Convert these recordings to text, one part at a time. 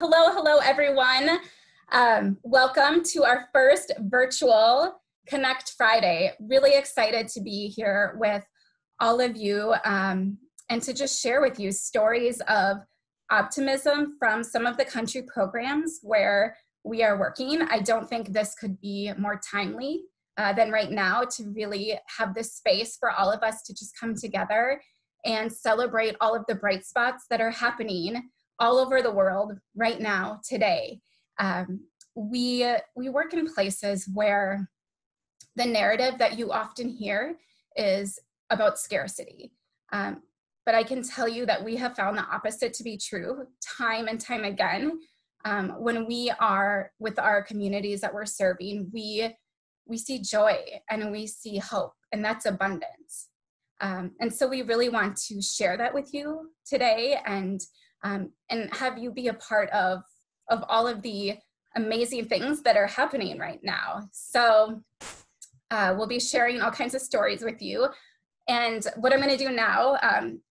Hello, everyone. Welcome to our first virtual Connect Friday. Really excited to be here with all of you and to just share with you stories of optimism from some of the country programs where we are working. I don't think this could be more timely than right now to really have this space for all of us to just come together and celebrate all of the bright spots that are happening all over the world right now, today. We work in places where the narrative that you often hear is about scarcity. But I can tell you that we have found the opposite to be true time and time again. When we are with our communities that we're serving, we see joy and we see hope, and that's abundance. And so we really want to share that with you today and have you be a part of all of the amazing things that are happening right now. So we'll be sharing all kinds of stories with you. And what I'm going to do now,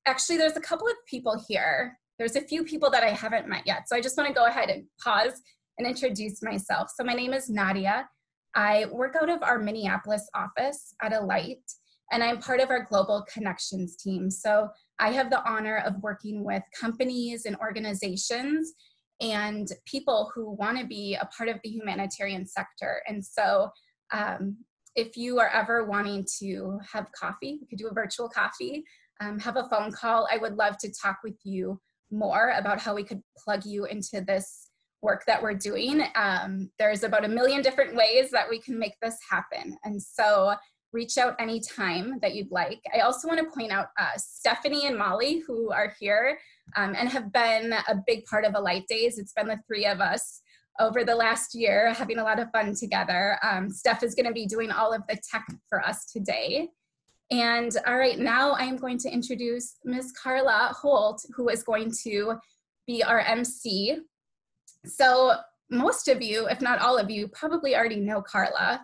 actually, there's a couple of people here. There's a few people that I haven't met yet. So I just want to go ahead and pause and introduce myself. So my name is Nadia. I work out of our Minneapolis office at Alight, and I'm part of our Global Connections team. So I have the honor of working with companies and organizations and people who want to be a part of the humanitarian sector. And so if you are ever wanting to have coffee, we could do a virtual coffee, have a phone call. I would love to talk with you more about how we could plug you into this work that we're doing. There's about 1 million different ways that we can make this happen. And so reach out anytime that you'd like. I also want to point out Stephanie and Molly, who are here and have been a big part of Alight Days. It's been the three of us over the last year having a lot of fun together. Steph is going to be doing all of the tech for us today. And all right, now I am going to introduce Ms. Carla Holt, who is going to be our MC. So most of you, if not all of you, probably already know Carla.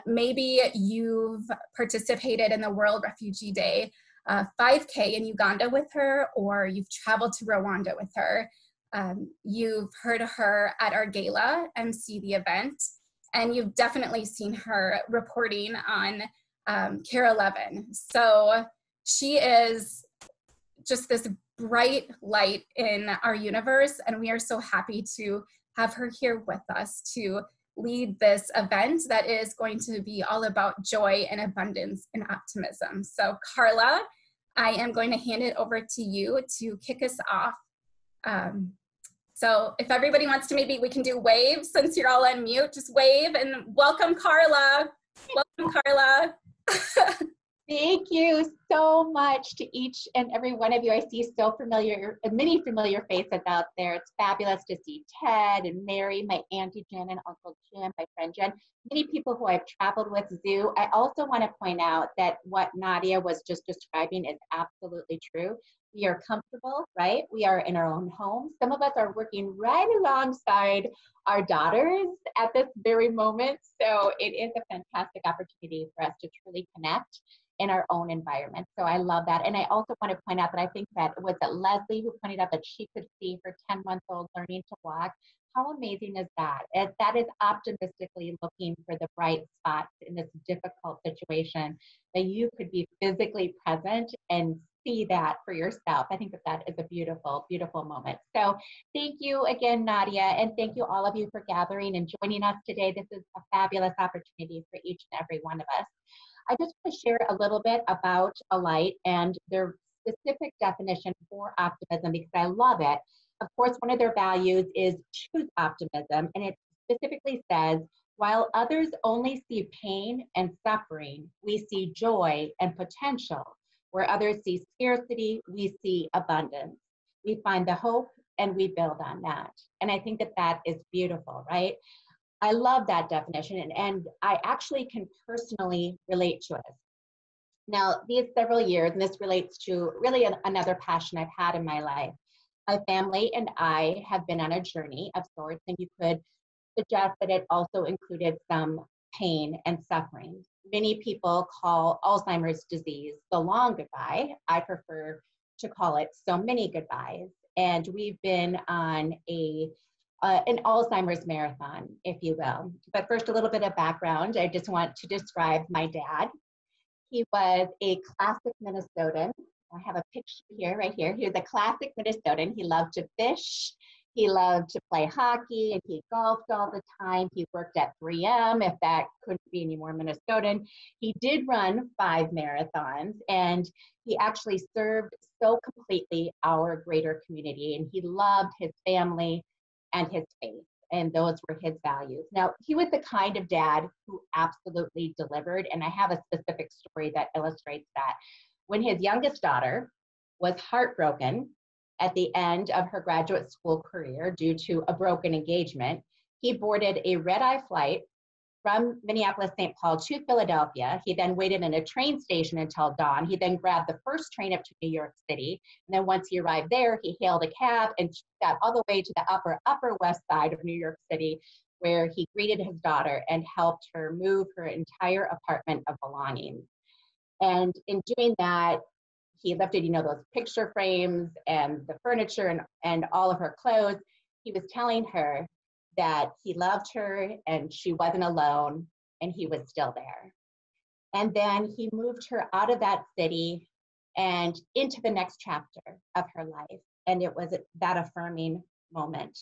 Maybe you've participated in the World Refugee Day 5K in Uganda with her, or you've traveled to Rwanda with her. You've heard her at our gala MC the event, and you've definitely seen her reporting on Care 11. So she is just this bright light in our universe, and we are so happy to have her here with us to lead this event that is going to be all about joy and abundance and optimism. So Carla, I am going to hand it over to you to kick us off. So if everybody wants to, maybe we can do waves since you're all on mute, just wave and welcome Carla. Welcome Carla. Thank you so much to each and every one of you. I see many familiar faces out there. It's fabulous to see Ted and Mary, my Auntie Jen and Uncle Jim, my friend Jen, many people who I've traveled with, Zoo. I also want to point out that what Nadia was just describing is absolutely true. We are comfortable, right? We are in our own homes. Some of us are working right alongside our daughters at this very moment. So it is a fantastic opportunity for us to truly connect in our own environment. So I love that. And I also want to point out that I think that was it Leslie who pointed out that she could see her 10-month-old learning to walk. How amazing is that? That is optimistically looking for the bright spots in this difficult situation, that you could be physically present and see that for yourself. I think that is a beautiful, beautiful moment. So thank you again, Nadia, and thank you all of you for gathering and joining us today. This is a fabulous opportunity for each and every one of us. I just want to share a little bit about Alight and their specific definition for optimism because I love it. Of course, one of their values is choose optimism, and it specifically says, while others only see pain and suffering, we see joy and potential. Where others see scarcity, we see abundance. We find the hope and we build on that. And I think that is beautiful, right? I love that definition, and I actually can personally relate to it. Now, these several years, and this relates to really another passion I've had in my life, my family and I have been on a journey of sorts, and you could suggest that it also included some pain and suffering. Many people call Alzheimer's disease the long goodbye. I prefer to call it so many goodbyes. and we've been on an Alzheimer's marathon, if you will. But first, a little bit of background. I just want to describe my dad. He was a classic Minnesotan. I have a picture here, right here. He was a classic Minnesotan. He loved to fish. He loved to play hockey, and he golfed all the time. He worked at 3M, if that couldn't be any more Minnesotan. He did run 5 marathons, and he actually served so completely our greater community, and he loved his family and his faith, and those were his values. Now, he was the kind of dad who absolutely delivered, and I have a specific story that illustrates that. When his youngest daughter was heartbroken at the end of her graduate school career due to a broken engagement, he boarded a red-eye flight from Minneapolis-St. Paul to Philadelphia. He then waited in a train station until dawn. He then grabbed the first train up to New York City. And then once he arrived there, he hailed a cab and got all the way to the upper west side of New York City, where he greeted his daughter and helped her move her entire apartment of belongings. And in doing that, he lifted, those picture frames and the furniture and all of her clothes. He was telling her that he loved her and she wasn't alone and he was still there. And then he moved her out of that city and into the next chapter of her life. And it was that affirming moment.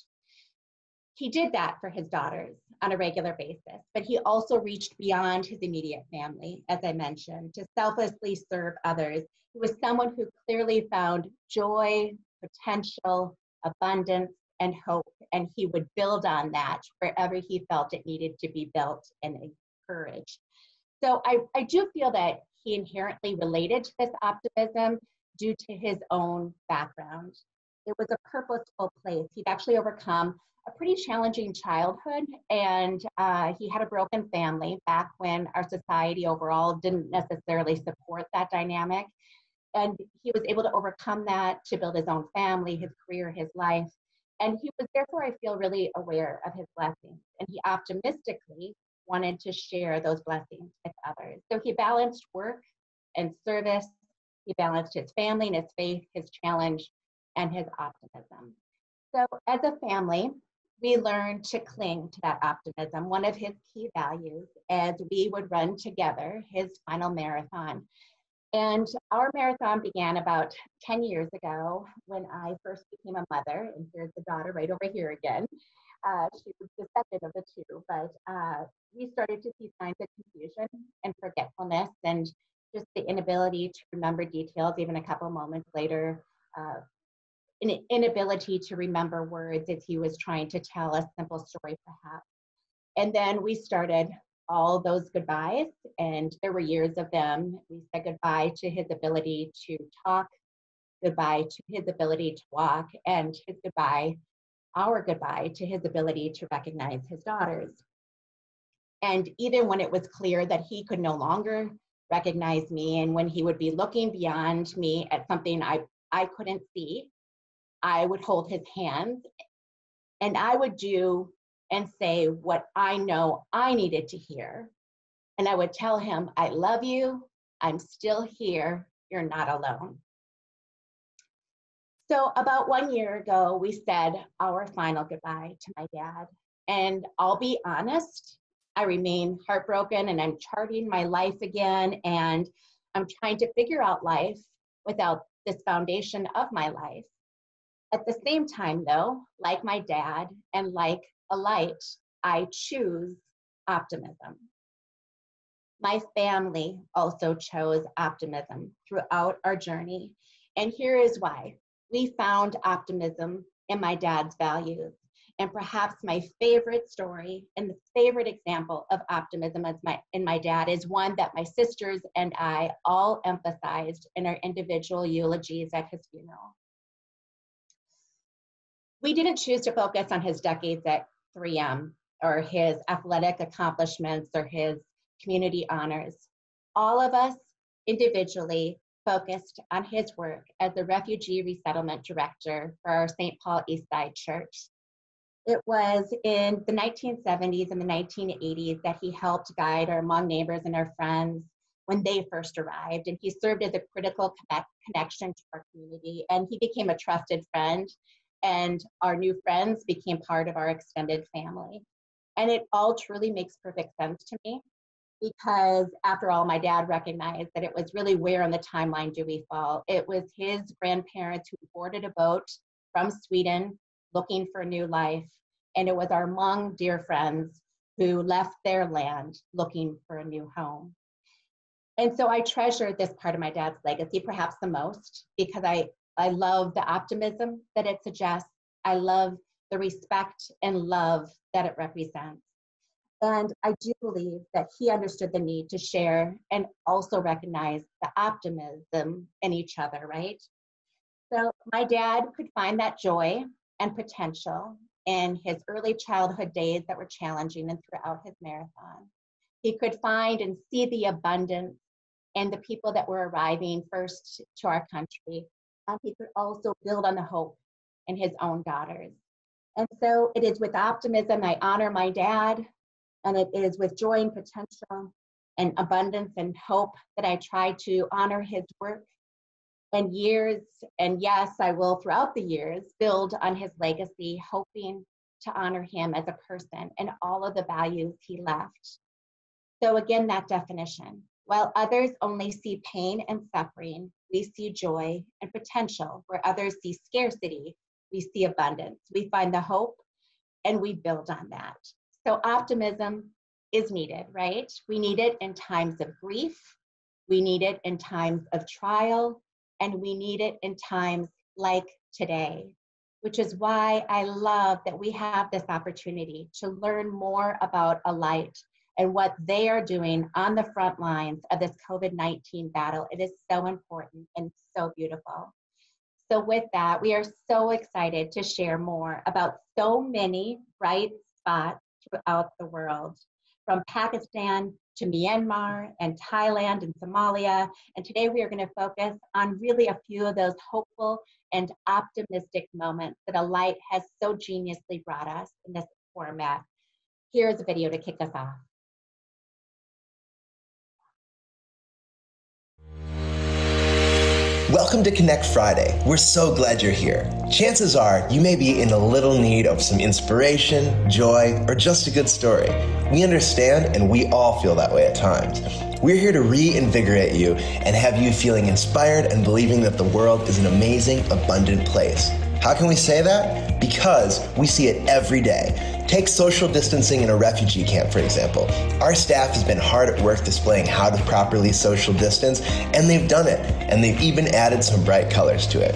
He did that for his daughters on a regular basis, but he also reached beyond his immediate family, as I mentioned, to selflessly serve others. He was someone who clearly found joy, potential, abundance, and hope, and he would build on that wherever he felt it needed to be built and encouraged. So I do feel that he inherently related to this optimism due to his own background. It was a purposeful place. He'd actually overcome a pretty challenging childhood, and he had a broken family back when our society overall didn't necessarily support that dynamic. And he was able to overcome that to build his own family, his career, his life. And he was therefore, I feel, really aware of his blessings. And he optimistically wanted to share those blessings with others. So he balanced work and service. He balanced his family and his faith, his challenge, and his optimism. So as a family, we learned to cling to that optimism, one of his key values, as we would run together his final marathon. And our marathon began about 10 years ago when I first became a mother, and here's the daughter right over here again. She was the second of the two, but we started to see signs of confusion and forgetfulness and just the inability to remember details even a couple moments later, an inability to remember words as he was trying to tell a simple story perhaps. And then we started all those goodbyes, and there were years of them. We said goodbye to his ability to talk, goodbye to his ability to walk, and our goodbye to his ability to recognize his daughters. And even when it was clear that he could no longer recognize me, and when he would be looking beyond me at something I couldn't see, I would hold his hands and I would do and say what I know I needed to hear. And I would tell him, I love you, I'm still here, you're not alone. So about 1 year ago, we said our final goodbye to my dad. And I'll be honest, I remain heartbroken and I'm charting my life again. And I'm trying to figure out life without this foundation of my life. At the same time though, like my dad and like a light, I choose optimism. My family also chose optimism throughout our journey. And here is why. We found optimism in my dad's values. And perhaps my favorite story and the favorite example of optimism in my dad is one that my sisters and I all emphasized in our individual eulogies at his funeral. We didn't choose to focus on his decades at 3M or his athletic accomplishments or his community honors. All of us individually focused on his work as the refugee resettlement director for our St. Paul East Side Church. It was in the 1970s and the 1980s that he helped guide our Hmong neighbors and our friends when they first arrived, and he served as a critical connection to our community, and he became a trusted friend, and our new friends became part of our extended family. And it all truly makes perfect sense to me, because after all, my dad recognized that it was really, where on the timeline do we fall? It was his grandparents who boarded a boat from Sweden looking for a new life, and it was our Hmong dear friends who left their land looking for a new home. And so I treasure this part of my dad's legacy perhaps the most, because I love the optimism that it suggests. I love the respect and love that it represents. And I do believe that he understood the need to share and also recognize the optimism in each other, right? So my dad could find that joy and potential in his early childhood days that were challenging and throughout his marathon. He could find and see the abundance and the people that were arriving first to our country. And he could also build on the hope in his own daughters. And so it is with optimism I honor my dad, and it is with joy and potential and abundance and hope that I try to honor his work and years. And yes, I will throughout the years build on his legacy, hoping to honor him as a person and all of the values he left. So again, that definition. While others only see pain and suffering, we see joy and potential. Where others see scarcity, we see abundance. We find the hope and we build on that. So optimism is needed, right? We need it in times of grief. We need it in times of trial. And we need it in times like today, which is why I love that we have this opportunity to learn more about Alight and what they are doing on the front lines of this COVID-19 battle. It is so important and so beautiful. So with that, we are so excited to share more about so many bright spots throughout the world, from Pakistan to Myanmar and Thailand and Somalia. And today we are going to focus on really a few of those hopeful and optimistic moments that Alight has so geniusly brought us in this format. Here's a video to kick us off. Welcome to Connect Friday. We're so glad you're here. Chances are you may be in a little need of some inspiration, joy, or just a good story. We understand, and we all feel that way at times. We're here to reinvigorate you and have you feeling inspired and believing that the world is an amazing, abundant place. How can we say that? Because we see it every day. Take social distancing in a refugee camp, for example. Our staff has been hard at work displaying how to properly social distance, and they've done it, and they've even added some bright colors to it.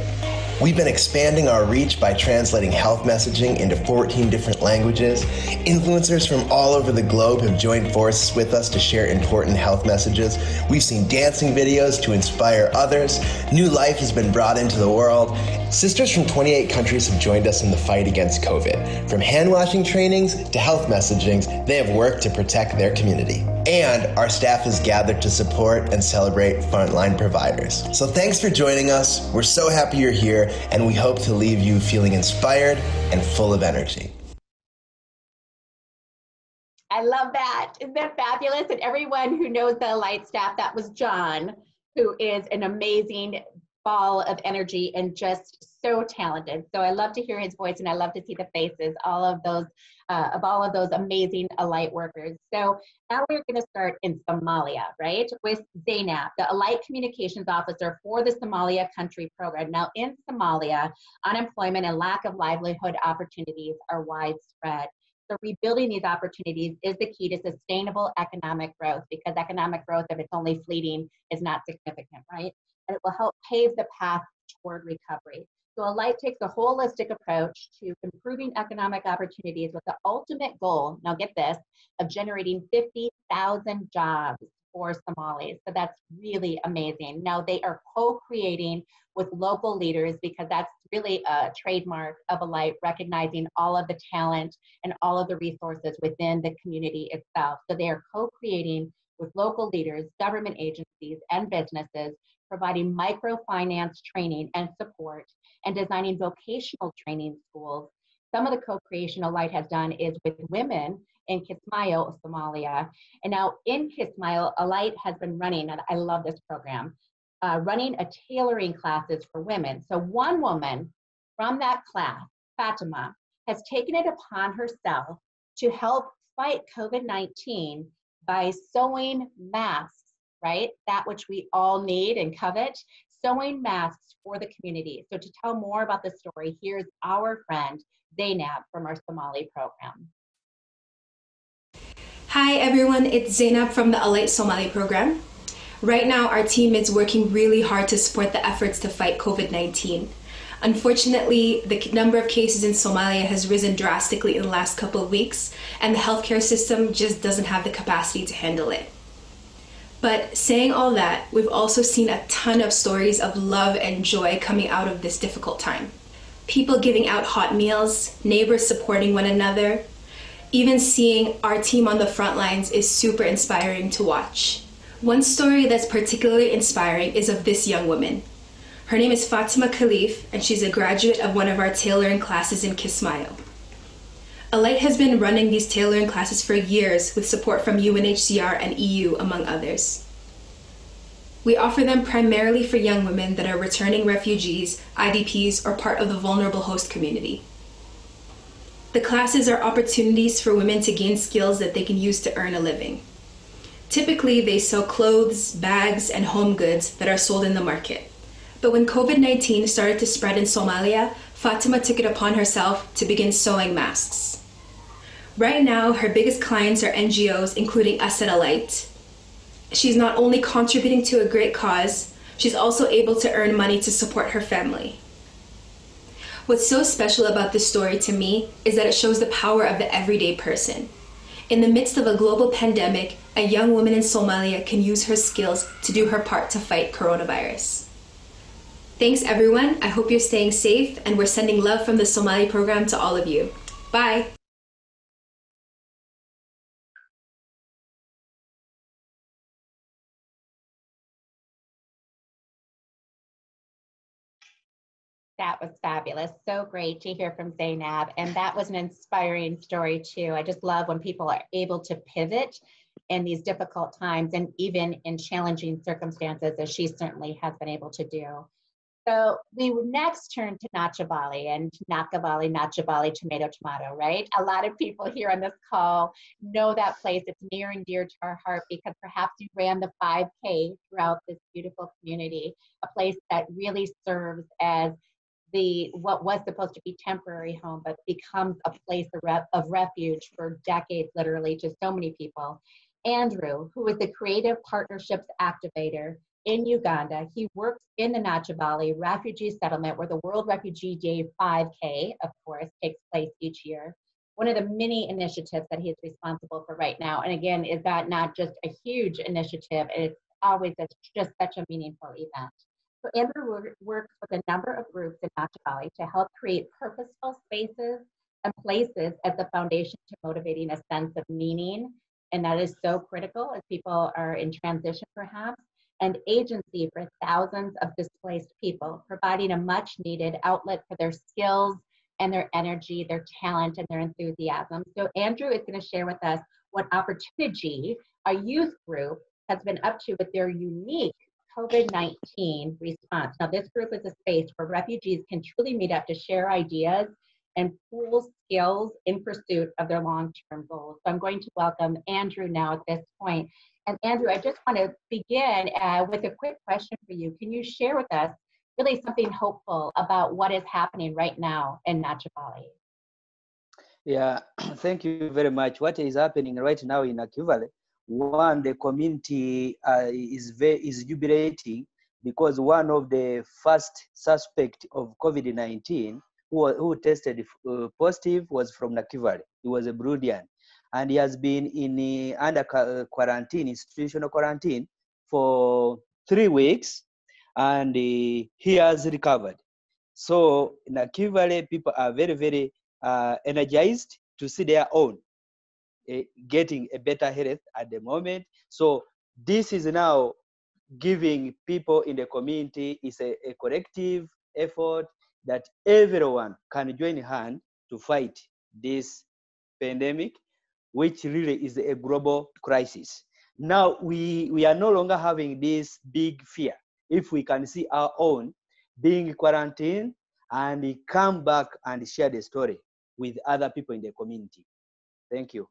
We've been expanding our reach by translating health messaging into 14 different languages. Influencers from all over the globe have joined forces with us to share important health messages. We've seen dancing videos to inspire others. New life has been brought into the world. Sisters from 28 countries have joined us in the fight against COVID. From hand washing trainings to health messagings, they have worked to protect their community. And our staff has gathered to support and celebrate frontline providers. So thanks for joining us. We're so happy you're here, and we hope to leave you feeling inspired and full of energy. I love that. Isn't that fabulous? And everyone who knows the Alight staff, that was John, who is an amazing ball of energy and just so talented. So I love to hear his voice, and I love to see the faces, all of those amazing Alight workers. So now we're going to start in Somalia, right, with Zainab, the Alight Communications Officer for the Somalia Country Program. Now in Somalia, unemployment and lack of livelihood opportunities are widespread. So rebuilding these opportunities is the key to sustainable economic growth, because economic growth, if it's only fleeting, is not significant, right? And it will help pave the path toward recovery. So Alight takes a holistic approach to improving economic opportunities with the ultimate goal, now get this, of generating 50,000 jobs for Somalis. So that's really amazing. Now they are co-creating with local leaders, because that's really a trademark of Alight, recognizing all of the talent and all of the resources within the community itself. So they are co-creating with local leaders, government agencies, and businesses, providing microfinance training and support, and designing vocational training schools some of the co-creation Alight has done is with women in Kismayo, Somalia. And now in Kismayo, Alight has been running, and I love this program, running a tailoring classes for women. So one woman from that class, Fatima, has taken it upon herself to help fight COVID-19 by sewing masks, right? That which we all need and covet, sewing masks for the community. So to tell more about the story, here's our friend, Zainab from our Somali program. Hi everyone, it's Zainab from the Alight Somali program. Right now, our team is working really hard to support the efforts to fight COVID-19. Unfortunately, the number of cases in Somalia has risen drastically in the last couple of weeks, and the healthcare system just doesn't have the capacity to handle it. But saying all that, we've also seen a ton of stories of love and joy coming out of this difficult time. People giving out hot meals, neighbors supporting one another. Even seeing our team on the front lines is super inspiring to watch. One story that's particularly inspiring is of this young woman. Her name is Fatima Khalif, and she's a graduate of one of our tailoring classes in Kismayo. Alight has been running these tailoring classes for years with support from UNHCR and EU, among others. We offer them primarily for young women that are returning refugees, IDPs, or part of the vulnerable host community. The classes are opportunities for women to gain skills that they can use to earn a living. Typically, they sew clothes, bags, and home goods that are sold in the market. But when COVID-19 started to spread in Somalia, Fatima took it upon herself to begin sewing masks. Right now, her biggest clients are NGOs, including us at Alight. She's not only contributing to a great cause, she's also able to earn money to support her family. What's so special about this story to me is that it shows the power of the everyday person. In the midst of a global pandemic, a young woman in Somalia can use her skills to do her part to fight coronavirus. Thanks everyone, I hope you're staying safe, and we're sending love from the Somali program to all of you. Bye! That was fabulous. So great to hear from Zainab. And that was an inspiring story too. I just love when people are able to pivot in these difficult times and even in challenging circumstances, as she certainly has been able to do. So we would next turn to Nachabali and Nakabali, Nachabali, tomato, tomato, right? A lot of people here on this call know that place. It's near and dear to our heart because perhaps you ran the 5K throughout this beautiful community, a place that really serves as what was supposed to be temporary home, but becomes a place of refuge for decades, literally, to so many people. Andrew, who is the Creative Partnerships Activator in Uganda, he works in the Nachabali refugee settlement where the World Refugee Day 5K, of course, takes place each year. One of the many initiatives that he is responsible for right now. And again, is that not just a huge initiative, it's always just such a meaningful event. So Andrew works with a number of groups in Nachabali to help create purposeful spaces and places as the foundation to motivating a sense of meaning. And that is so critical as people are in transition perhaps, and agency for thousands of displaced people, providing a much needed outlet for their skills and their energy, their talent, and their enthusiasm. So Andrew is going to share with us what Opportunity, a youth group, has been up to with their unique COVID-19 response. Now, this group is a space where refugees can truly meet up to share ideas and pool skills in pursuit of their long-term goals. So I'm going to welcome Andrew now at this point. And Andrew, I just want to begin with a quick question for you. Can you share with us really something hopeful about what is happening right now in Nachabali? Yeah, thank you very much. What is happening right now in Nakivale? One, the community is jubilating because one of the first suspect of COVID-19 who tested positive was from Nakivale. He was a Burundian, and he has been in under quarantine, institutional quarantine, for 3 weeks, and he has recovered. So Nakivale people are very, very energized to see their own getting a better health at the moment. So this is now giving people in the community is a collective effort that everyone can join hand to fight this pandemic, which really is a global crisis. Now we are no longer having this big fear. If we can see our own being quarantined and come back and share the story with other people in the community. Thank you.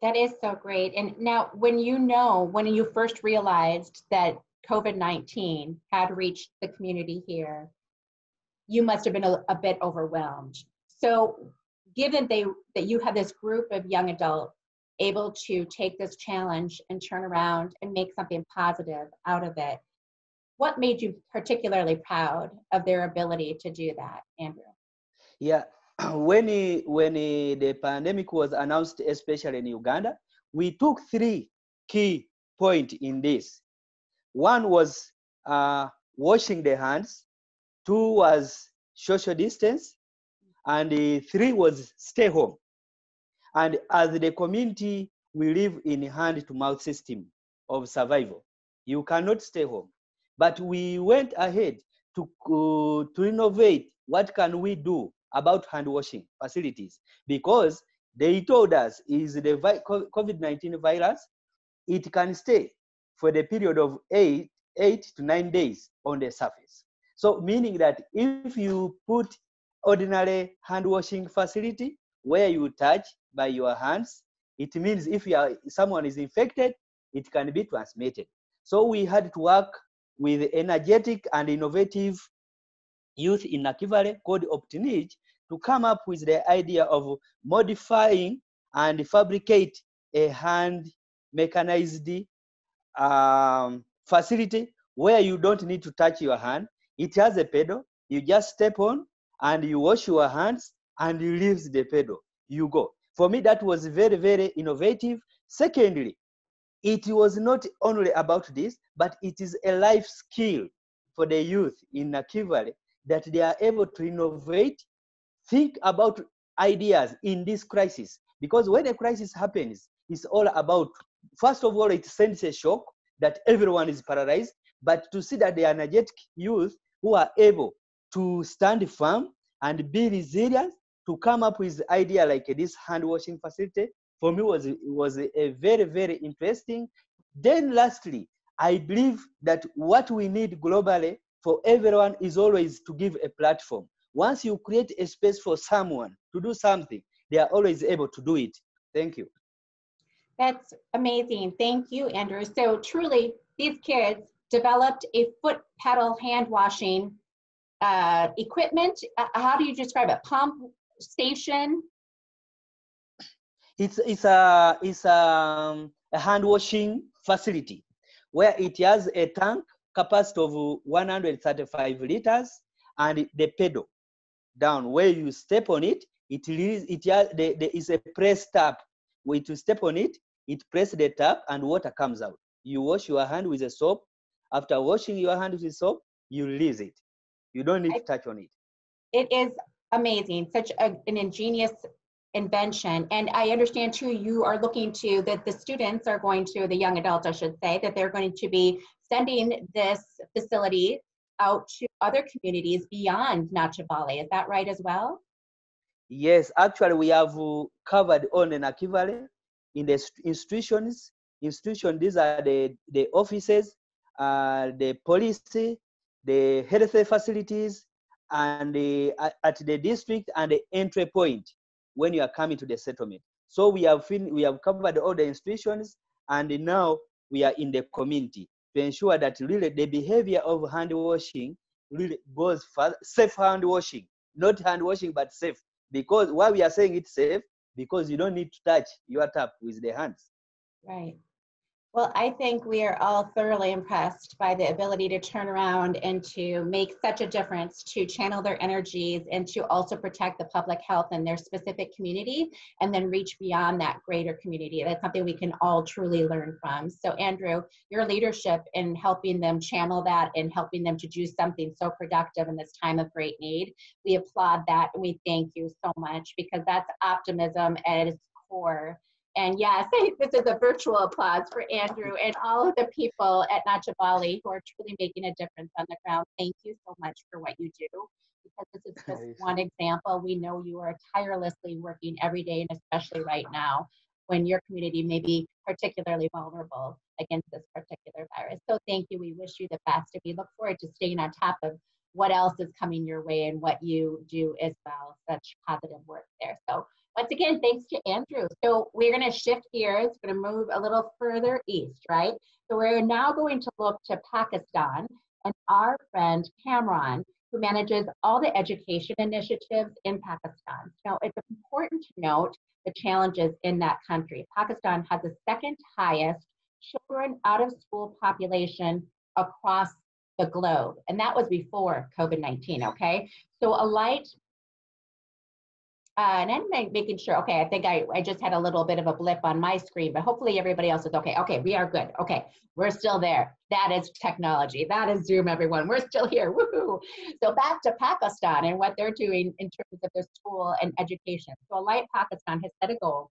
That is so great. And now when you first realized that COVID-19 had reached the community here, you must have been a bit overwhelmed. So given that you have this group of young adults able to take this challenge and turn around and make something positive out of it, what made you particularly proud of their ability to do that, Andrew? Yeah, when the pandemic was announced, especially in Uganda, we took 3 key points in this. One was washing the hands, 2 was social distance, and 3 was stay home. And as the community, we live in hand-to-mouth system of survival. You cannot stay home. But we went ahead to innovate. What can we do about hand washing facilities? Because they told us is the COVID-19 virus, it can stay for the period of 8 to 9 days on the surface. So meaning that if you put ordinary hand washing facility where you touch by your hands, it means if someone is infected, it can be transmitted. So we had to work with energetic and innovative youth in Nakivale called Optinij to come up with the idea of modifying and fabricate a hand mechanized facility where you don't need to touch your hand. It has a pedal. You just step on and you wash your hands and you leave the pedal. You go. For me, that was very, very innovative. Secondly, it was not only about this, but it is a life skill for the youth in Nakivale that they are able to innovate, think about ideas in this crisis. Because when a crisis happens, it's all about, first of all, it sends a shock that everyone is paralyzed, but to see that the energetic youth who are able to stand firm and be resilient to come up with idea like this hand washing facility, for me was a very, very interesting. Then lastly, I believe that what we need globally for everyone is always to give a platform. Once you create a space for someone to do something, they are always able to do it. Thank you. That's amazing. Thank you, Andrew. So truly, these kids developed a foot pedal hand washing equipment. How do you describe it? Pump station? It's a hand washing facility where it has a tank capacity of 135 liters and the pedal down where you step on it. There is a press tap. When you step on it, it presses the tap and water comes out. You wash your hand with a soap. After washing your hand with soap, you release it. You don't need to touch on it. It is amazing. Such an ingenious invention. And I understand too, you are looking to that the students are going to, the young adults, I should say, that they're going to be sending this facility out to other communities beyond Nakivale. Is that right as well? Yes, actually we have covered on the Nakivale in the institutions. These are the offices, the police, the health facilities, and at the district and the entry point when you are coming to the settlement. So we have covered all the institutions, and now we are in the community to ensure that really the behavior of hand washing really goes further. Safe hand washing, not hand washing but safe. Because why we are saying it's safe, because you don't need to touch your tap with the hands. Right. Well, I think we are all thoroughly impressed by the ability to turn around and to make such a difference, to channel their energies and to also protect the public health in their specific community and then reach beyond that greater community. That's something we can all truly learn from. So Andrew, your leadership in helping them channel that and helping them to do something so productive in this time of great need, we applaud that and we thank you so much, because that's optimism at its core. And yes, this is a virtual applause for Andrew and all of the people at Nacha Bali who are truly making a difference on the ground. Thank you so much for what you do, because this is just one example. We know you are tirelessly working every day, and especially right now when your community may be particularly vulnerable against this particular virus. So thank you. We wish you the best, and we look forward to staying on top of what else is coming your way and what you do as well. Such positive work there. So once again, thanks to Andrew. So we're going to shift gears, going to move a little further east, right? So we're now going to look to Pakistan and our friend Kamran, who manages all the education initiatives in Pakistan. Now, it's important to note the challenges in that country. Pakistan has the second highest children out of school population across the globe, and that was before COVID-19, okay? So Alight, and I'm making sure, okay, I think I just had a little bit of a blip on my screen, but hopefully everybody else is okay. Okay, we are good. Okay, we're still there. That is technology. That is Zoom, everyone. We're still here. Woohoo! So back to Pakistan and what they're doing in terms of their school and education. So Alight Pakistan has set a goal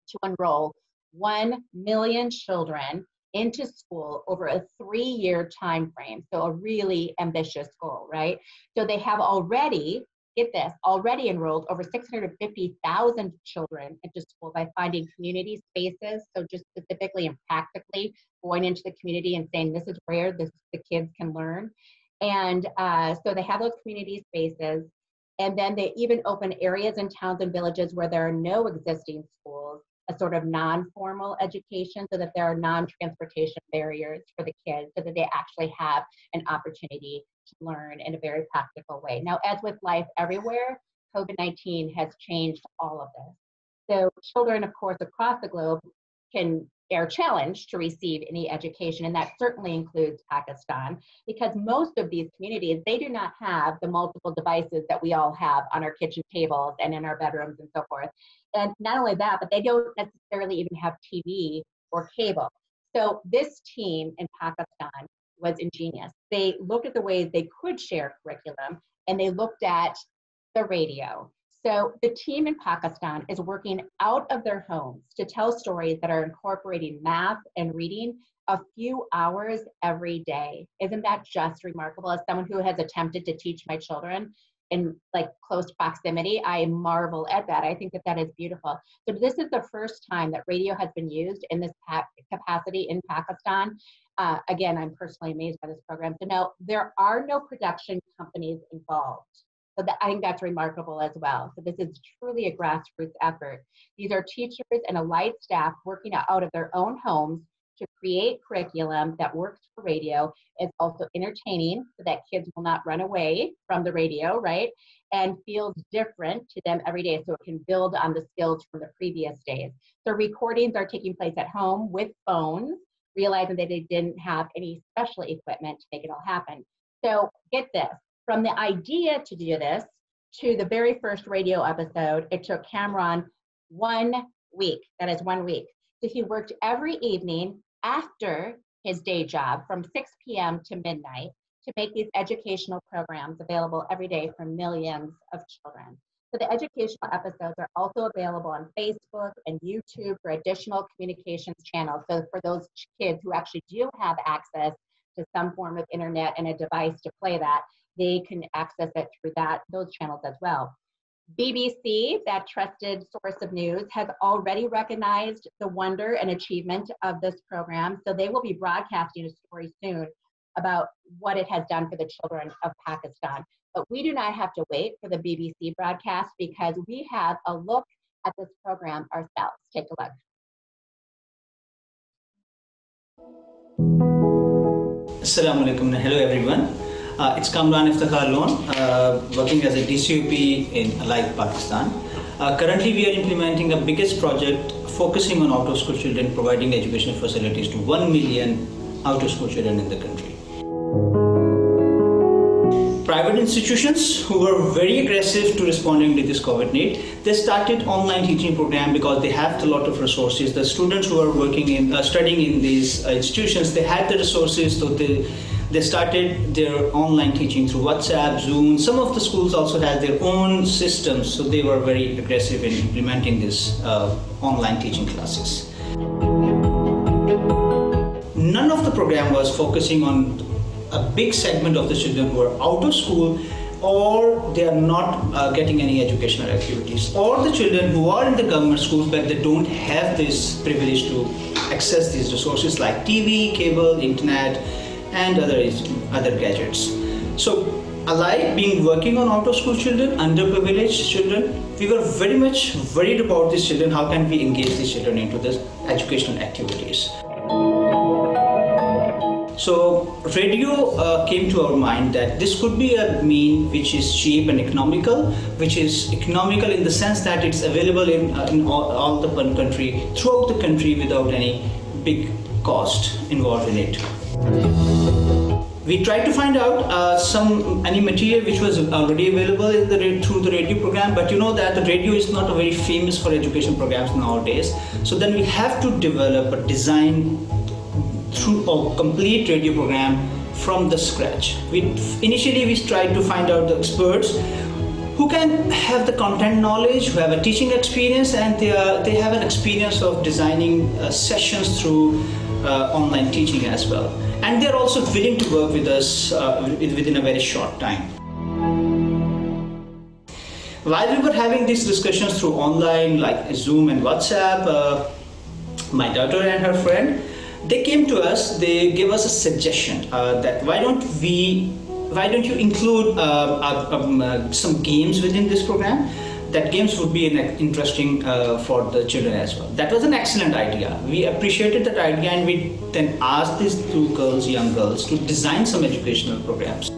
to enroll 1 million children into school over a 3-year time frame. So a really ambitious goal, right? So they have already, get this, already enrolled over 650,000 children into school by finding community spaces. So just specifically and practically going into the community and saying, this is where the kids can learn. And so they have those community spaces. And then they even open areas in towns and villages where there are no existing schools, a sort of non-formal education, so that there are non-transportation barriers for the kids, so that they actually have an opportunity to learn in a very practical way. Now, as with life everywhere, COVID-19 has changed all of this. So children, of course, across the globe are challenged to receive any education, and that certainly includes Pakistan, because most of these communities, they do not have the multiple devices that we all have on our kitchen tables and in our bedrooms and so forth. And not only that, but they don't necessarily even have TV or cable. So this team in Pakistan was ingenious. They looked at the ways they could share curriculum, and they looked at the radio. So the team in Pakistan is working out of their homes to tell stories that are incorporating math and reading a few hours every day. Isn't that just remarkable? As someone who has attempted to teach my children in like close proximity, I marvel at that. I think that that is beautiful. So this is the first time that radio has been used in this capacity in Pakistan. Again, I'm personally amazed by this program. So now there are no production companies involved. So I think that's remarkable as well. So this is truly a grassroots effort. These are teachers and Alight staff working out of their own homes to create curriculum that works for radio. It's also entertaining so that kids will not run away from the radio, right? And feels different to them every day, so it can build on the skills from the previous days. So recordings are taking place at home with phones, realizing that they didn't have any special equipment to make it all happen. So get this, from the idea to do this to the very first radio episode, it took Kamran 1 week. That is 1 week. So he worked every evening after his day job from 6 p.m. to midnight to make these educational programs available every day for millions of children. So the educational episodes are also available on Facebook and YouTube for additional communications channels. So for those kids who actually do have access to some form of internet and a device to play that, they can access it through those channels as well. BBC, that trusted source of news, has already recognized the wonder and achievement of this program. So they will be broadcasting a story soon about what it has done for the children of Pakistan. But we do not have to wait for the BBC broadcast because we have a look at this program ourselves. Take a look. Assalamu alaikum. Hello everyone. It's Kamran Iftikhar Lone, working as a DCOP in Alight, Pakistan. Currently we are implementing a biggest project focusing on out-of-school children, providing educational facilities to 1 million out-of-school children in the country. Private institutions who were very aggressive to responding to this COVID need, they started online teaching program because they have a lot of resources. The students who are working in, studying in these institutions, they had the resources, so they They started their online teaching through WhatsApp, Zoom. Some of the schools also had their own systems, so they were very aggressive in implementing this online teaching classes. None of the program was focusing on a big segment of the children who are out of school, or they are not getting any educational activities, or the children who are in the government schools but they don't have this privilege to access these resources like TV, cable, internet, and other gadgets. So, alike being working on out of school children, underprivileged children, we were very much worried about these children. How can we engage these children into the educational activities? So radio came to our mind that this could be a mean which is cheap and economical, which is economical in the sense that it's available in all the country, throughout the country without any big cost involved in it. We tried to find out any material which was already available through the radio program, but you know that the radio is not very famous for education programs nowadays. So then we have to develop a design through a complete radio program from the scratch. Initially we tried to find out the experts who can have the content knowledge, who have a teaching experience, and they have an experience of designing sessions through online teaching as well. And they're also willing to work with us within a very short time. While we were having these discussions through online like Zoom and WhatsApp, my daughter and her friend, they came to us, they gave us a suggestion that why don't you include some games within this program? That games would be interesting for the children as well. That was an excellent idea. We appreciated that idea, and we then asked these two young girls, to design some educational programs.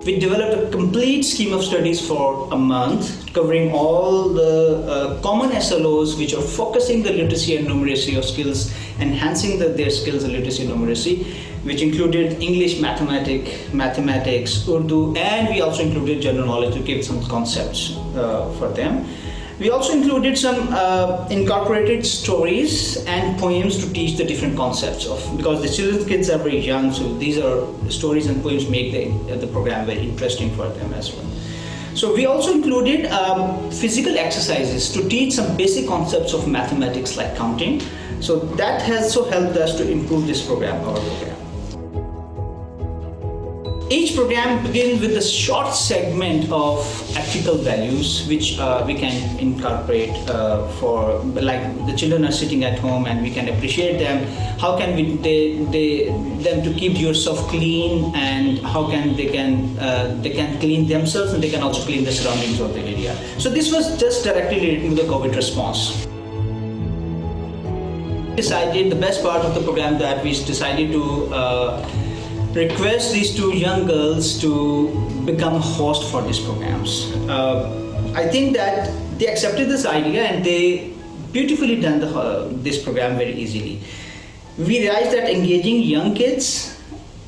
We developed a complete scheme of studies for a month, covering all the common SLOs which are focusing the literacy and numeracy of skills, enhancing their skills in literacy and numeracy, which included English, mathematics, Urdu, and we also included general knowledge to give some concepts for them. We also included some incorporated stories and poems to teach the different concepts because the children's kids are very young, so these are stories and poems make the program very interesting for them as well. So we also included physical exercises to teach some basic concepts of mathematics like counting. So that has also helped us to improve this program, our program. Each program begins with a short segment of ethical values which we can incorporate for, like the children are sitting at home and we can appreciate them. How can them to keep yourself clean, and how can they can clean themselves, and they can also clean the surroundings of the area. So this was just directly related to the COVID response. Decided the best part of the program that we decided to request these two young girls to become a host for these programs. I think that they accepted this idea and they beautifully done this program very easily. We realized that engaging young kids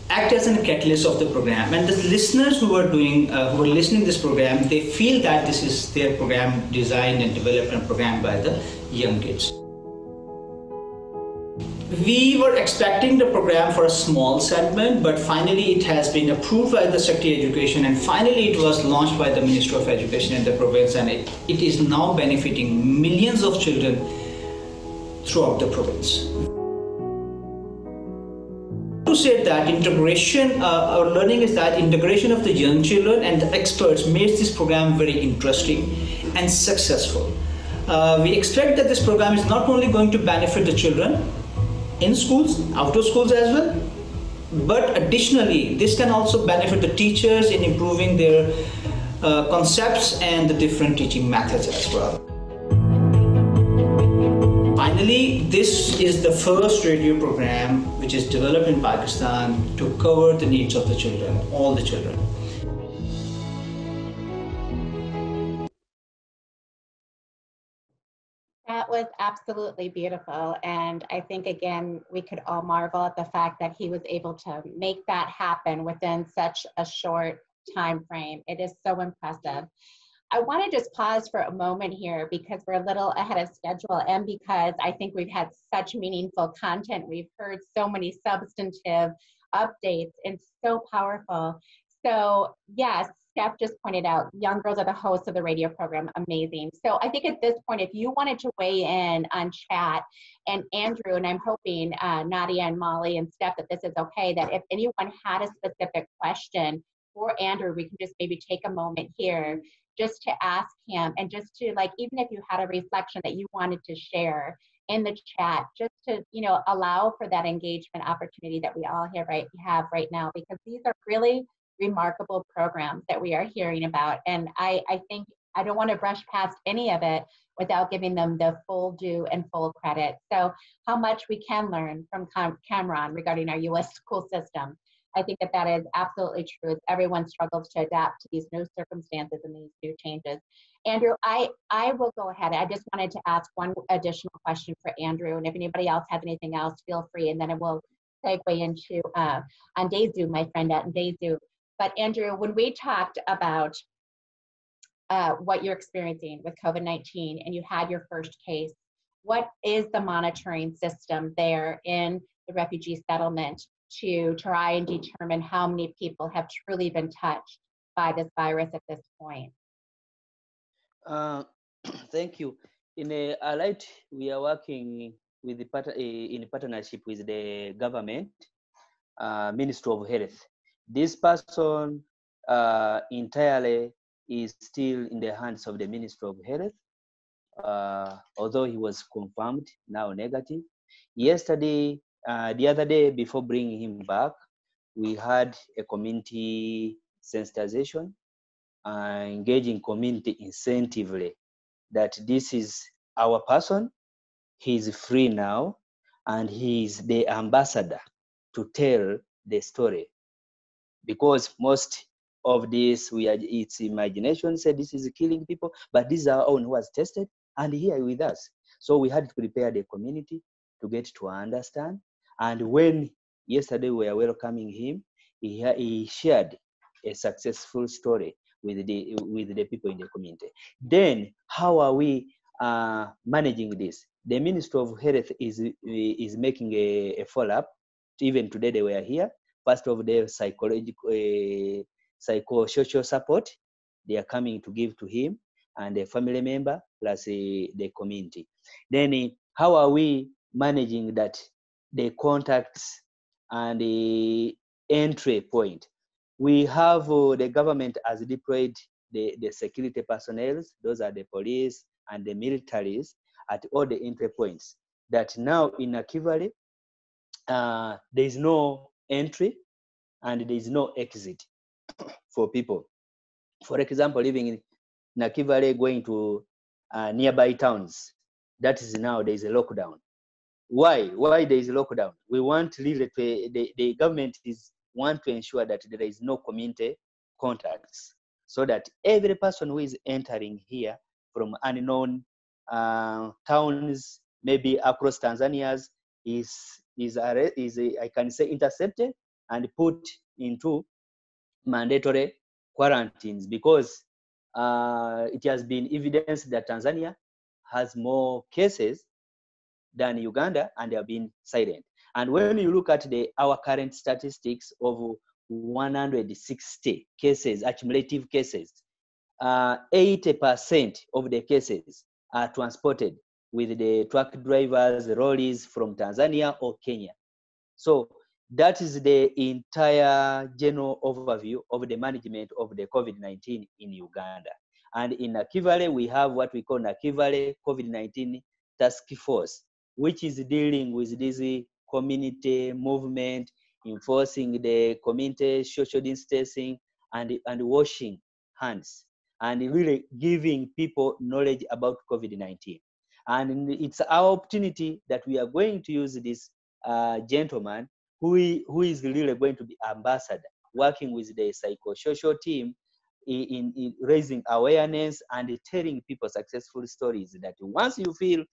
act as a catalyst of the program, and the listeners who are listening to this program, they feel that this is their program designed and developed and programmed by the young kids. We were expecting the program for a small segment, but finally it has been approved by the Secretary of Education, and finally it was launched by the Minister of Education in the province, and it is now benefiting millions of children throughout the province. To say that integration, our learning is that integration of the young children and the experts makes this program very interesting and successful. We expect that this program is not only going to benefit the children in schools, out of schools as well, but additionally this can also benefit the teachers in improving their concepts and the different teaching methods as well. Finally, this is the first radio program which is developed in Pakistan to cover the needs of the children, all the children. That was absolutely beautiful, and I think again we could all marvel at the fact that he was able to make that happen within such a short time frame. It is so impressive. I want to just pause for a moment here because we're a little ahead of schedule, and because I think we've had such meaningful content. We've heard so many substantive updates, and so powerful. So yes, Steph just pointed out, young girls are the hosts of the radio program. Amazing. So I think at this point, if you wanted to weigh in on chat, and Andrew, and I'm hoping Nadia and Molly and Steph that this is okay, that if anyone had a specific question for Andrew, we can just maybe take a moment here just to ask him, and just to, like, even if you had a reflection that you wanted to share in the chat, just to, you know, allow for that engagement opportunity that we all have right now, because these are really remarkable programs that we are hearing about. And I think I don't want to brush past any of it without giving them the full due and full credit. So how much we can learn from Cameron regarding our US school system. I think that is absolutely true. Everyone struggles to adapt to these new circumstances and these new changes. Andrew, I will go ahead. I just wanted to ask one additional question for Andrew, and if anybody else has anything else, feel free, and then it will segue into on Dayzu, my friend at Dayzu. But Andrew, when we talked about what you're experiencing with COVID-19 and you had your first case, what is the monitoring system there in the refugee settlement to try and determine how many people have truly been touched by this virus at this point? Thank you. In Alight, we are working with in partnership with the government, Ministry of Health. This person entirely is still in the hands of the Ministry of Health, although he was confirmed now negative. Yesterday, the other day before bringing him back, we had a community sensitization, engaging community incentively that this is our person, he's free now, and he's the ambassador to tell the story. Because most of this, it's imagination, said this is killing people, but this is our own who was tested and here with us. So we had to prepare the community to get to understand. And when yesterday we were welcoming him, he shared a successful story with the people in the community. Then how are we managing this? The Ministry of Health is making a follow-up. Even today they were here. First of the psychosocial support they are coming to give to him and a family member plus the community. Then how are we managing that the contacts and the entry point? We have the government has deployed the security personnel, those are the police and the militaries at all the entry points. That now in Nakivale, there is no entry and there is no exit for people. For example, living in Nakivale going to nearby towns, that is now there is a lockdown. Why there is a lockdown? We want really the government want to ensure that there is no community contacts, so that every person who is entering here from unknown towns, maybe across Tanzania, is I can say intercepted and put into mandatory quarantines, because it has been evidenced that Tanzania has more cases than Uganda, and they have been silent. And when you look at our current statistics of 160 cases, accumulative cases, 80% of the cases are transported with the truck drivers, lorries from Tanzania or Kenya. So that is the entire general overview of the management of the COVID-19 in Uganda. And in Nakivale, we have what we call Nakivale COVID-19 Task Force, which is dealing with this community movement, enforcing the community social distancing and washing hands, and really giving people knowledge about COVID-19. And it's our opportunity that we are going to use this gentleman who is really going to be ambassador, working with the psychosocial team in raising awareness and telling people successful stories, that once you feel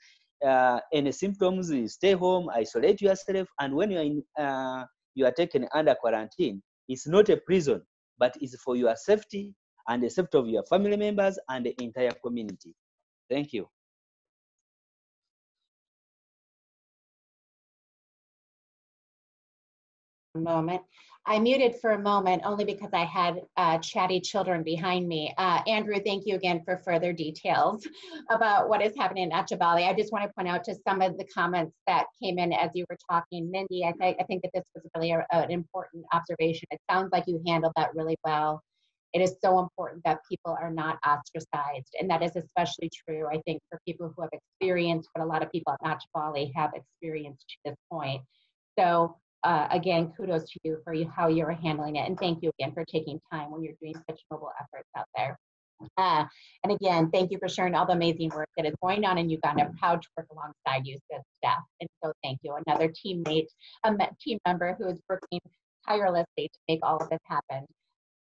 any symptoms, you stay home, isolate yourself, and when you are taken under quarantine, it's not a prison, but it's for your safety and the safety of your family members and the entire community. Thank you. moment. I muted for a moment only because I had chatty children behind me. Andrew, thank you again for further details about what is happening in Achabali. I just want to point out to some of the comments that came in as you were talking. Mindy, I think that this was really an important observation. It sounds like you handled that really well. It is so important that people are not ostracized. And that is especially true, I think, for people who have experienced what a lot of people at Achabali have experienced to this point. So again, kudos to you for how you're handling it. And thank you again for taking time when you're doing such noble efforts out there. And again, thank you for sharing all the amazing work that is going on in Uganda. Proud to work alongside you, staff. And so thank you. Another teammate, a team member who is working tirelessly to make all of this happen.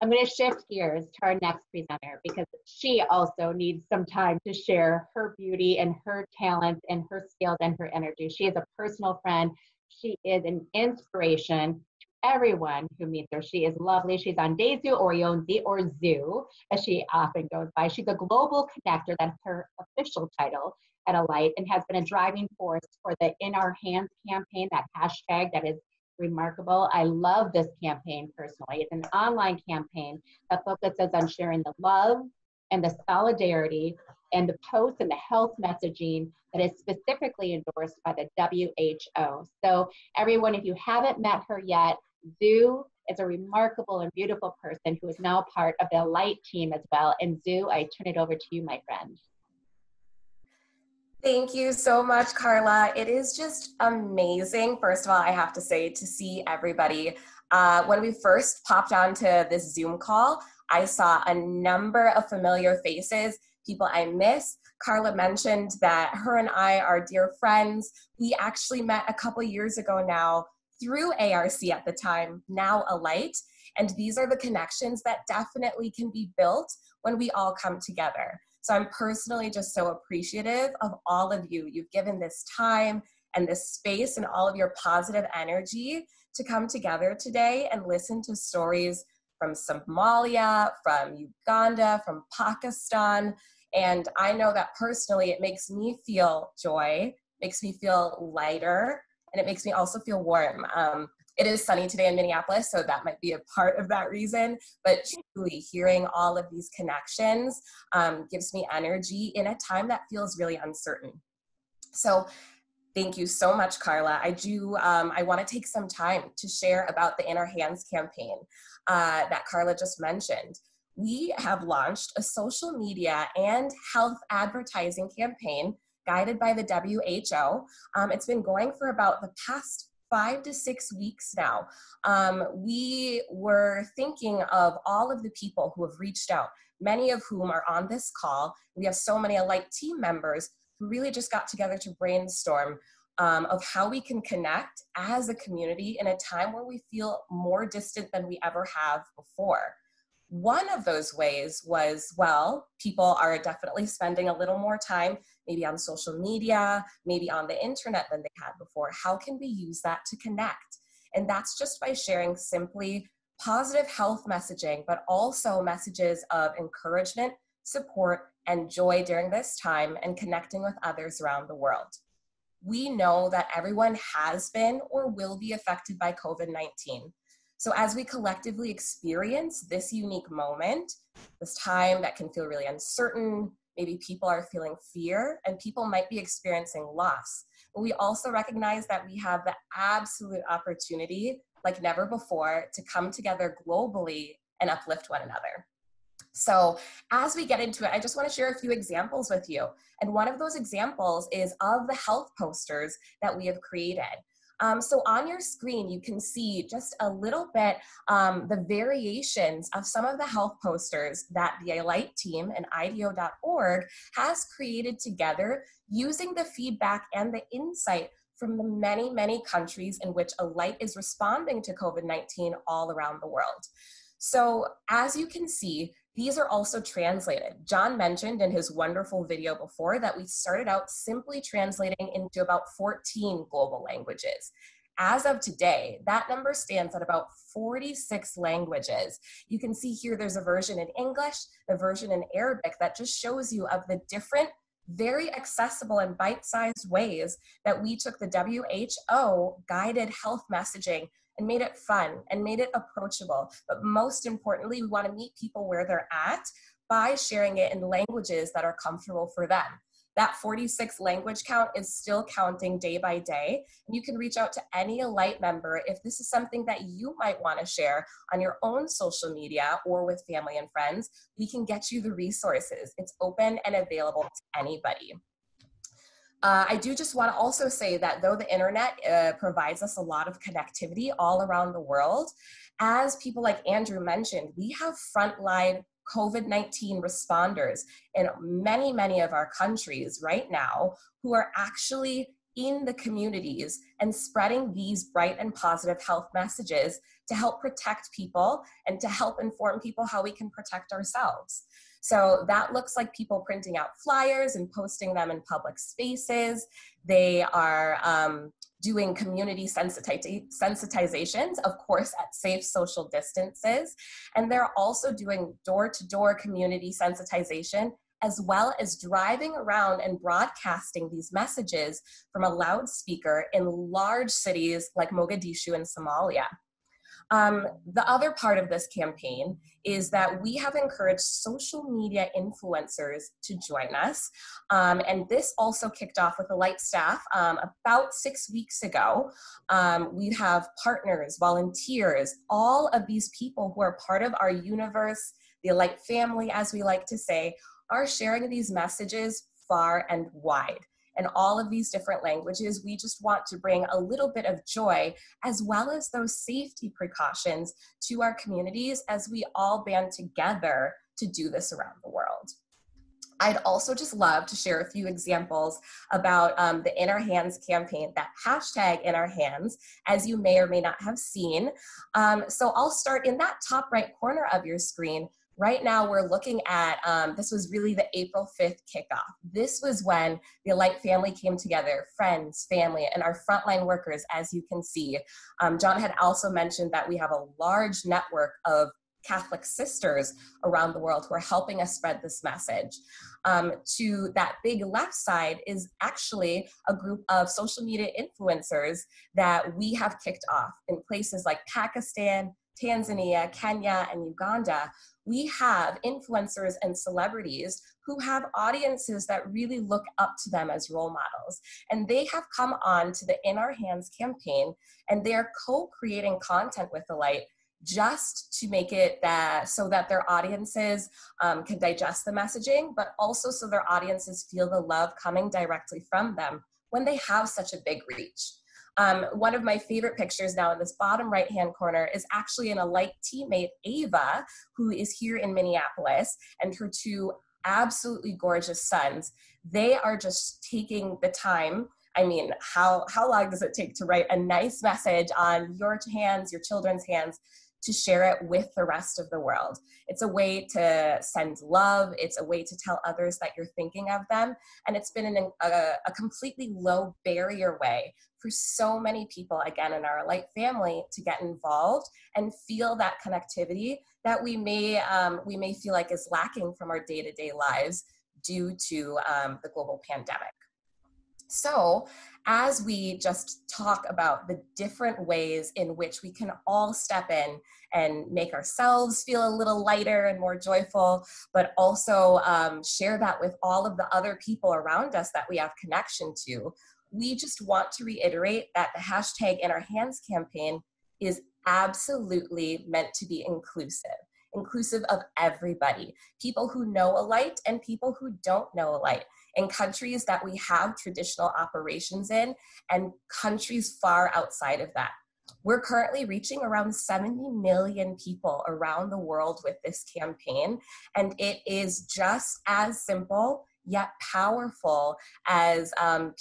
I'm going to shift gears to our next presenter because she also needs some time to share her beauty and her talents and her skills and her energy. She is a personal friend. She is an inspiration to everyone who meets her. She is lovely. She's on Dezu Orionzi, or Zoo, as she often goes by. She's a global connector. That's her official title at Alight, and has been a driving force for the In Our Hands campaign, that hashtag that is remarkable. I love this campaign personally. It's an online campaign that focuses on sharing the love and the solidarity and the posts and the health messaging that is specifically endorsed by the WHO. So everyone, if you haven't met her yet, Zoo is a remarkable and beautiful person who is now part of the Alight team as well. And Zoo, I turn it over to you, my friend. Thank you so much, Carla. It is just amazing, first of all, I have to say, to see everybody. When we first popped onto this Zoom call, I saw a number of familiar faces, people I miss. Carla mentioned that her and I are dear friends. We actually met a couple years ago now through ARC at the time, now Alight. And these are the connections that definitely can be built when we all come together. So I'm personally just so appreciative of all of you. You've given this time and this space and all of your positive energy to come together today and listen to stories from Somalia, from Uganda, from Pakistan. And I know that personally it makes me feel joy, makes me feel lighter, and it makes me also feel warm. It is sunny today in Minneapolis, so that might be a part of that reason, but truly hearing all of these connections gives me energy in a time that feels really uncertain. So thank you so much, Carla. I want to take some time to share about the In Our Hands campaign that Carla just mentioned. We have launched a social media and health advertising campaign guided by the WHO. It's been going for about the past 5 to 6 weeks now. We were thinking of all of the people who have reached out, many of whom are on this call. We have so many Alight team members who really just got together to brainstorm of how we can connect as a community in a time where we feel more distant than we ever have before. One of those ways was, well, people are definitely spending a little more time maybe on social media, maybe on the internet than they had before. How can we use that to connect? And that's just by sharing simply positive health messaging, but also messages of encouragement, support, and joy during this time and connecting with others around the world. We know that everyone has been or will be affected by COVID-19. So as we collectively experience this unique moment, this time that can feel really uncertain, maybe people are feeling fear and people might be experiencing loss. But we also recognize that we have the absolute opportunity, like never before, to come together globally and uplift one another. So as we get into it, I just want to share a few examples with you. And one of those examples is of the health posters that we have created. So on your screen, you can see just a little bit the variations of some of the health posters that the Alight team and IDEO.org has created together using the feedback and the insight from the many, many countries in which Alight is responding to COVID-19 all around the world. So as you can see, these are also translated. John mentioned in his wonderful video before that we started out simply translating into about 14 global languages. As of today, that number stands at about 46 languages. You can see here there's a version in English, a version in Arabic that just shows you of the different, very accessible and bite-sized ways that we took the WHO guided health messaging and made it fun and made it approachable. But most importantly, we want to meet people where they're at by sharing it in languages that are comfortable for them. That 46 language count is still counting day by day. And you can reach out to any Alight member if this is something that you might want to share on your own social media or with family and friends. We can get you the resources. It's open and available to anybody. I do just want to also say that though the internet provides us a lot of connectivity all around the world, as people like Andrew mentioned, we have frontline COVID-19 responders in many, many of our countries right now who are actually in the communities and spreading these bright and positive health messages to help protect people and to help inform people how we can protect ourselves. So that looks like people printing out flyers and posting them in public spaces. They are doing community sensitizations, of course, at safe social distances. And they're also doing door-to-door community sensitization, as well as driving around and broadcasting these messages from a loudspeaker in large cities like Mogadishu in Somalia. The other part of this campaign is that we have encouraged social media influencers to join us. And this also kicked off with Alight staff about 6 weeks ago. We have partners, volunteers, all of these people who are part of our universe, the Alight family, as we like to say, are sharing these messages far and wide. And all of these different languages, we just want to bring a little bit of joy as well as those safety precautions to our communities as we all band together to do this around the world. I'd also just love to share a few examples about the In Our Hands campaign, that hashtag In Our Hands, as you may or may not have seen. So I'll start in that top right corner of your screen. Right now, we're looking at, this was really the April 5th kickoff. This was when the Alight family came together, friends, family, and our frontline workers, as you can see. John had also mentioned that we have a large network of Catholic sisters around the world who are helping us spread this message. To that big left side is actually a group of social media influencers that we have kicked off in places like Pakistan, Tanzania, Kenya, and Uganda. We have influencers and celebrities who have audiences that really look up to them as role models. And they have come on to the In Our Hands campaign, and they're co-creating content with Alight just to make it so that their audiences can digest the messaging, but also so their audiences feel the love coming directly from them when they have such a big reach. One of my favorite pictures now in this bottom right-hand corner is actually an Alight teammate, Ava, who is here in Minneapolis, and her two absolutely gorgeous sons. They are just taking the time. I mean, how long does it take to write a nice message on your hands, your children's hands, to share it with the rest of the world? It's a way to send love. It's a way to tell others that you're thinking of them. And it's been a completely low barrier way for so many people, again, in our Alight family to get involved and feel that connectivity that we may feel like is lacking from our day-to-day lives due to the global pandemic. So as we just talk about the different ways in which we can all step in and make ourselves feel a little lighter and more joyful, but also share that with all of the other people around us that we have connection to, we just want to reiterate that the hashtag In Our Hands campaign is absolutely meant to be inclusive of everybody, people who know Alight and people who don't know Alight, in countries that we have traditional operations in and countries far outside of that. We're currently reaching around 70 million people around the world with this campaign, and it is just as simple yet powerful as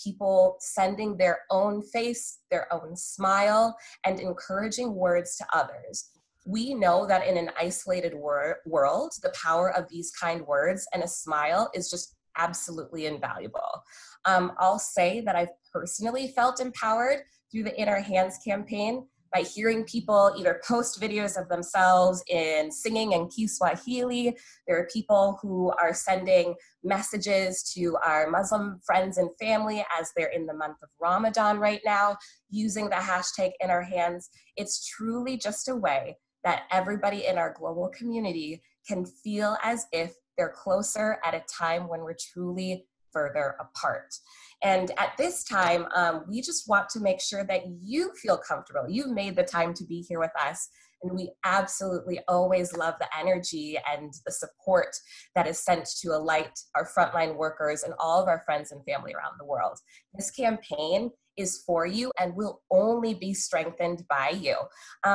people sending their own face, their own smile, and encouraging words to others. We know that in an isolated world, the power of these kind words and a smile is just absolutely invaluable. I'll say that I've personally felt empowered through the In Our Hands campaign by hearing people either post videos of themselves in singing in Kiswahili. There are people who are sending messages to our Muslim friends and family as they're in the month of Ramadan right now, using the hashtag in our hands. It's truly just a way that everybody in our global community can feel as if they're closer at a time when we're truly further apart. And at this time, we just want to make sure that you feel comfortable. You've made the time to be here with us, and we absolutely always love the energy and the support that is sent to Alight, our frontline workers, and all of our friends and family around the world. This campaign is for you and will only be strengthened by you.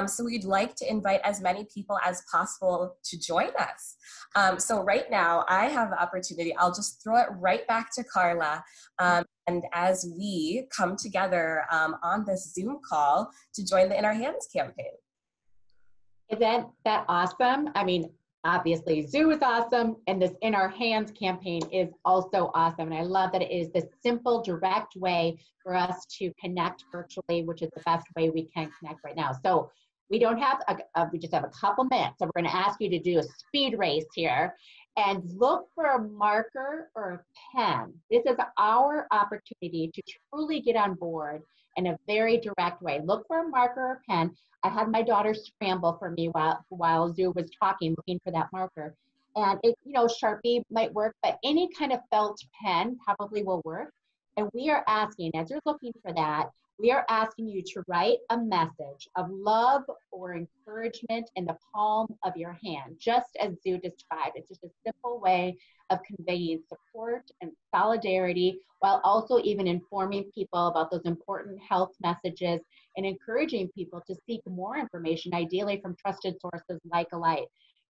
So we'd like to invite as many people as possible to join us. So right now I have the opportunity, I'll just throw it right back to Carla. And as we come together on this Zoom call to join the In Our Hands campaign. Isn't that awesome? I mean, obviously Zoo is awesome, and this In Our Hands campaign is also awesome. And I love that it is this simple, direct way for us to connect virtually, which is the best way we can connect right now. So we don't have, we just have a couple minutes. So we're gonna ask you to do a speed race here and look for a marker or a pen. This is our opportunity to truly get on board in a very direct way. Look for a marker or pen. I had my daughter scramble for me while Zoo was talking, looking for that marker. And it, you know, Sharpie might work, but any kind of felt pen probably will work. And we are asking, as you're looking for that, we are asking you to write a message of love or encouragement in the palm of your hand, just as Zoo described. It's just a simple way of conveying support and solidarity, while also even informing people about those important health messages and encouraging people to seek more information, ideally from trusted sources like Alight.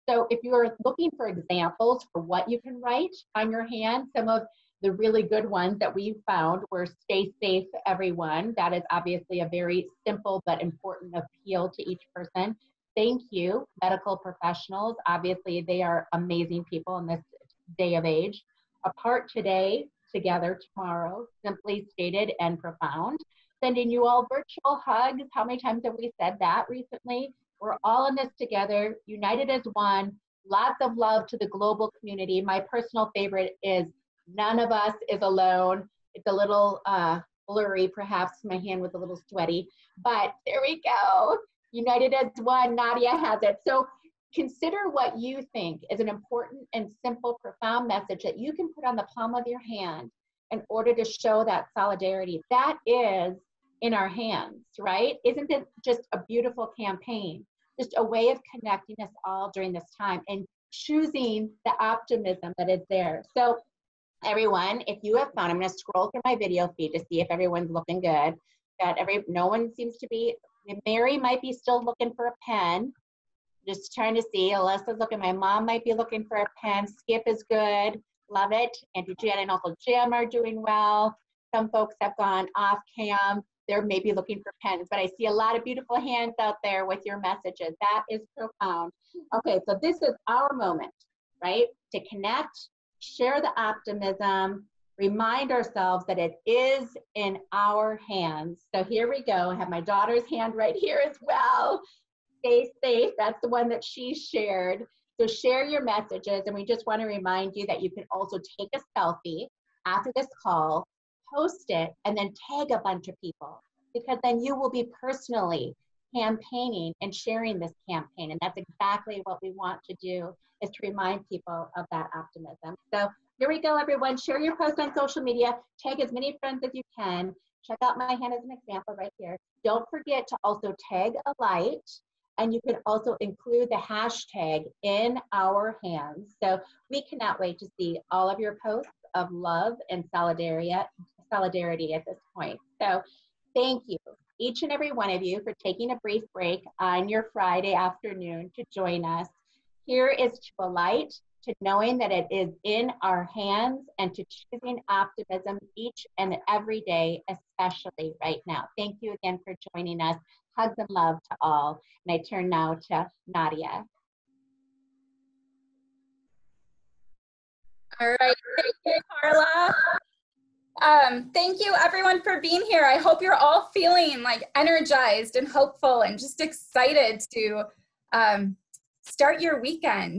So if you are looking for examples for what you can write on your hand, some of the really good ones that we found were "Stay safe, everyone." That is obviously a very simple but important appeal to each person. "Thank you, medical professionals." Obviously, they are amazing people in this day of age. "Apart today, together tomorrow." Simply stated and profound. "Sending you all virtual hugs." How many times have we said that recently? We're all in this together, united as one. Lots of love to the global community. My personal favorite is "None of us is alone." It's a little blurry, perhaps. My hand was a little sweaty, but there we go. United as one, Nadia has it. So consider what you think is an important and simple, profound message that you can put on the palm of your hand in order to show that solidarity. That is In Our Hands, right? Isn't it just a beautiful campaign? Just a way of connecting us all during this time and choosing the optimism that is there. So everyone, if you have found, I'm going to scroll through my video feed to see if everyone's looking good. No one seems to be. Mary might be still looking for a pen. Just trying to see. Alyssa's looking. My mom might be looking for a pen. Skip is good. Love it. Auntie Jen and Uncle Jim are doing well. Some folks have gone off cam. They're maybe looking for pens, but I see a lot of beautiful hands out there with your messages. That is profound. Okay, so this is our moment, right? To connect, share the optimism, remind ourselves that it is in our hands. So here we go. I have my daughter's hand right here as well. "Stay safe." That's the one that she shared. So share your messages, and we just want to remind you that you can also take a selfie after this call, post it, and then tag a bunch of people, because then you will be personally campaigning and sharing this campaign. And that's exactly what we want to do, is to remind people of that optimism. So here we go, everyone. Share your post on social media. Tag as many friends as you can. Check out my hand as an example right here. Don't forget to also tag Alight, and you can also include the hashtag In Our Hands. So we cannot wait to see all of your posts of love and solidarity at this point. So thank you, each and every one of you, for taking a brief break on your Friday afternoon to join us. Here is to Alight, to knowing that it is in our hands, and to choosing optimism each and every day, especially right now. Thank you again for joining us. Hugs and love to all. And I turn now to Nadia. All right, thank you, Carla. Thank you everyone for being here. I hope you're all feeling like energized and hopeful and just excited to start your weekend.